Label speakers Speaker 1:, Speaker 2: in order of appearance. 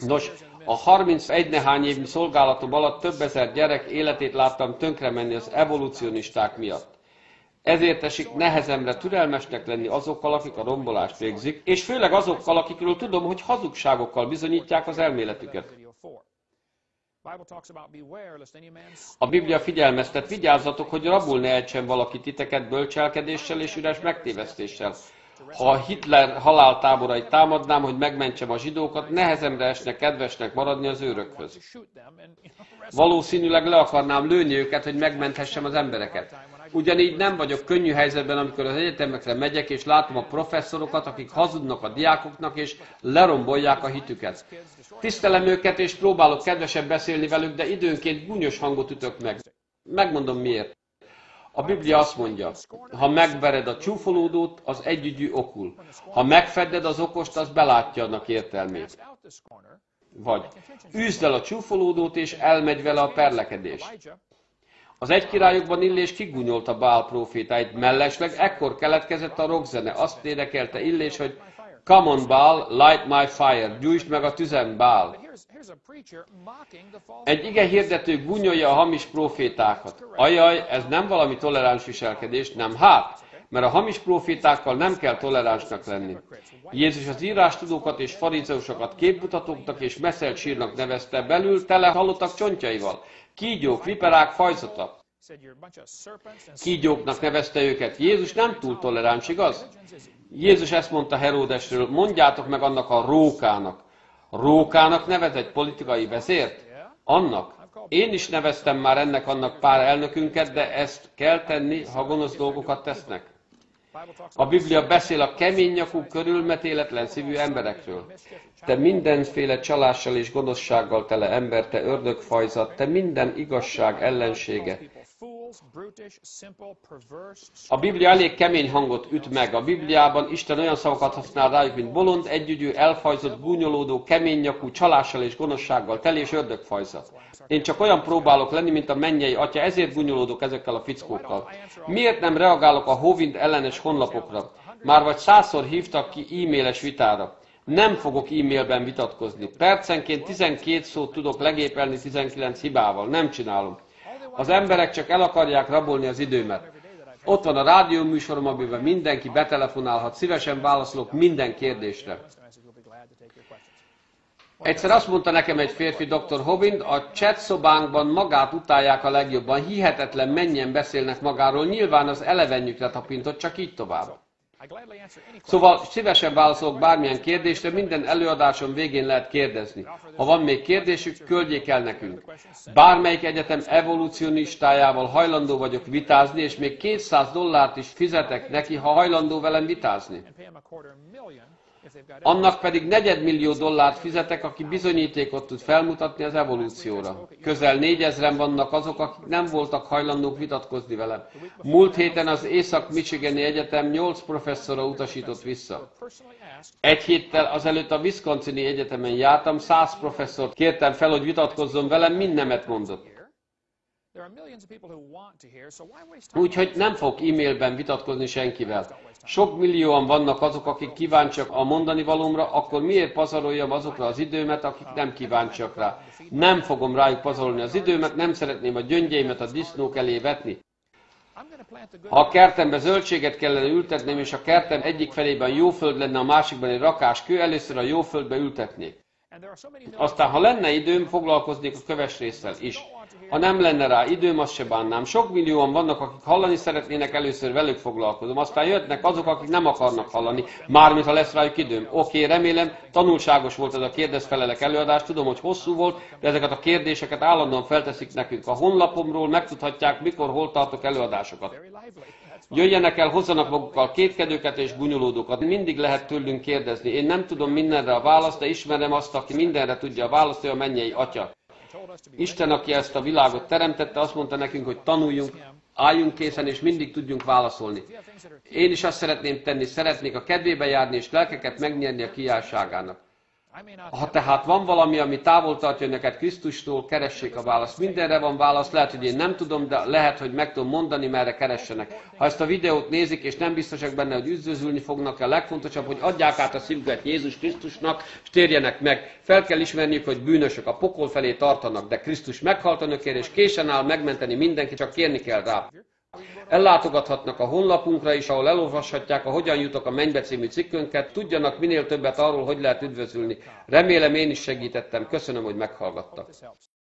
Speaker 1: Nos, a 31 nehány év szolgálatom alatt több ezer gyerek életét láttam tönkre menni az evolucionisták miatt. Ezért esik nehezemre türelmesnek lenni azokkal, akik a rombolást végzik, és főleg azokkal, akikről tudom, hogy hazugságokkal bizonyítják az elméletüket. A Biblia figyelmeztet, vigyázzatok, hogy rabul ne ejtsen valaki titeket bölcselkedéssel és üres megtévesztéssel. Ha a Hitler haláltáborait támadnám, hogy megmentsem a zsidókat, nehezemre esne kedvesnek maradni az őrökhöz. Valószínűleg le akarnám lőni őket, hogy megmenthessem az embereket. Ugyanígy nem vagyok könnyű helyzetben, amikor az egyetemekre megyek, és látom a professzorokat, akik hazudnak a diákoknak, és lerombolják a hitüket. Tisztelem őket, és próbálok kedvesen beszélni velük, de időnként gúnyos hangot ütök meg. Megmondom miért. A Biblia azt mondja, ha megvered a csúfolódót, az együgyű okul. Ha megfedded az okost, az belátja annak értelmét. Vagy üzd el a csúfolódót, és elmegy vele a perlekedés. Az egy királyokban Illés kigúnyolta Bál prófétáit, mellesleg ekkor keletkezett a rockzene. Azt énekelte Illés, hogy Come on, Baal, light my fire, gyújtsd meg a tüzem, Bál. Egy ige hirdető gúnyolja a hamis prófétákat. Ajaj, ez nem valami toleráns viselkedés, nem hát, mert a hamis prófétákkal nem kell toleránsnak lenni. Jézus az írástudókat és farizeusokat képmutatóknak és messzelt sírnak nevezte, belül tele halottak csontjaival. Kígyók, viperák, fajzata. Kígyóknak nevezte őket. Jézus nem túl toleráns, igaz? Jézus ezt mondta Heródesről, mondjátok meg annak a rókának. Rókának nevez egy politikai vezért? Annak. Én is neveztem már ennek-annak pár elnökünket, de ezt kell tenni, ha gonosz dolgokat tesznek. A Biblia beszél a kemény nyakú, körülmetéletlen szívű emberekről. Te mindenféle csalással és gonoszsággal tele ember, te ördögfajzat, te minden igazság ellensége. A Biblia elég kemény hangot üt meg. A Bibliában Isten olyan szavakat használ rájuk, mint bolond, együgyű, elfajzott, gúnyolódó, kemény nyakú, csalással és gonoszsággal teli és ördögfajzat. Én csak olyan próbálok lenni, mint a mennyei atya, ezért gúnyolódok ezekkel a fickókkal. Miért nem reagálok a Hovind ellenes honlapokra? Már vagy 100-szor hívtak ki e-mailes vitára. Nem fogok e-mailben vitatkozni. Percenként 12 szót tudok legépelni 19 hibával. Nem csinálom. Az emberek csak el akarják rabolni az időmet. Ott van a rádióműsorom, amiben mindenki betelefonálhat. Szívesen válaszolok minden kérdésre. Egyszer azt mondta nekem egy férfi, Dr. Hovind, a chat szobánkban magát utálják a legjobban. Hihetetlen mennyien beszélnek magáról. Nyilván az elevenjükre tapintott, csak így tovább. Szóval szívesen válaszolok bármilyen kérdésre, minden előadáson végén lehet kérdezni. Ha van még kérdésük, küldjék el nekünk. Bármelyik egyetem evolucionistájával hajlandó vagyok vitázni, és még $200 is fizetek neki, ha hajlandó velem vitázni. Annak pedig $4 millió fizetek, aki bizonyítékot tud felmutatni az evolúcióra. Közel 4000-en vannak azok, akik nem voltak hajlandók vitatkozni velem. Múlt héten az Észak-Michigani Egyetem 8 professzora utasított vissza. Egy héttel azelőtt a Wisconsini Egyetemen jártam, 100 professzort kértem fel, hogy vitatkozzon velem, mind nemet mondott. Úgyhogy nem fogok e-mailben vitatkozni senkivel. Sok millióan vannak azok, akik kíváncsiak a mondani valómra, akkor miért pazaroljam azokra az időmet, akik nem kíváncsiak rá? Nem fogom rájuk pazarolni az időmet, nem szeretném a gyöngyeimet a disznók elé vetni. Ha a kertembe zöldséget kellene ültetnem, és a kertem egyik felében jó föld lenne, a másikban egy rakás kő, először a jó földbe ültetnék. Aztán, ha lenne időm, foglalkoznék a köves résszel is. Ha nem lenne rá időm, azt se bánnám. Sok millióan vannak, akik hallani szeretnének, először velük foglalkozom. Aztán jöttnek azok, akik nem akarnak hallani, mármint ha lesz rájuk időm. Oké, remélem, tanulságos volt ez a kérdez-felelek előadás. Tudom, hogy hosszú volt, de ezeket a kérdéseket állandóan felteszik nekünk. A honlapomról megtudhatják, mikor, hol tartok előadásokat. Jöjjenek el, hozzanak magukkal kétkedőket és gúnyolódókat. Mindig lehet tőlünk kérdezni. Én nem tudom mindenre a választ, de ismerem azt, aki mindenre tudja a választ, ő a mennyei atya. Isten, aki ezt a világot teremtette, azt mondta nekünk, hogy tanuljunk, álljunk készen, és mindig tudjunk válaszolni. Én is azt szeretném tenni, szeretnék a kedvébe járni, és lelkeket megnyerni a királyságának. Ha tehát van valami, ami távol tartja önöket Krisztustól, keressék a választ. Mindenre van válasz, lehet, hogy én nem tudom, de lehet, hogy meg tudom mondani, merre keressenek. Ha ezt a videót nézik, és nem biztosak benne, hogy üdvözülni fognak, a legfontosabb, hogy adják át a szívüket Jézus Krisztusnak, és térjenek meg. Fel kell ismerniük, hogy bűnösök, a pokol felé tartanak, de Krisztus meghalt önökért, és készen áll megmenteni mindenkit, csak kérni kell rá. Ellátogathatnak a honlapunkra is, ahol elolvashatják a Hogyan jutok a mennybe című cikkünket, tudjanak minél többet arról, hogy lehet üdvözülni. Remélem én is segítettem, köszönöm, hogy meghallgattak.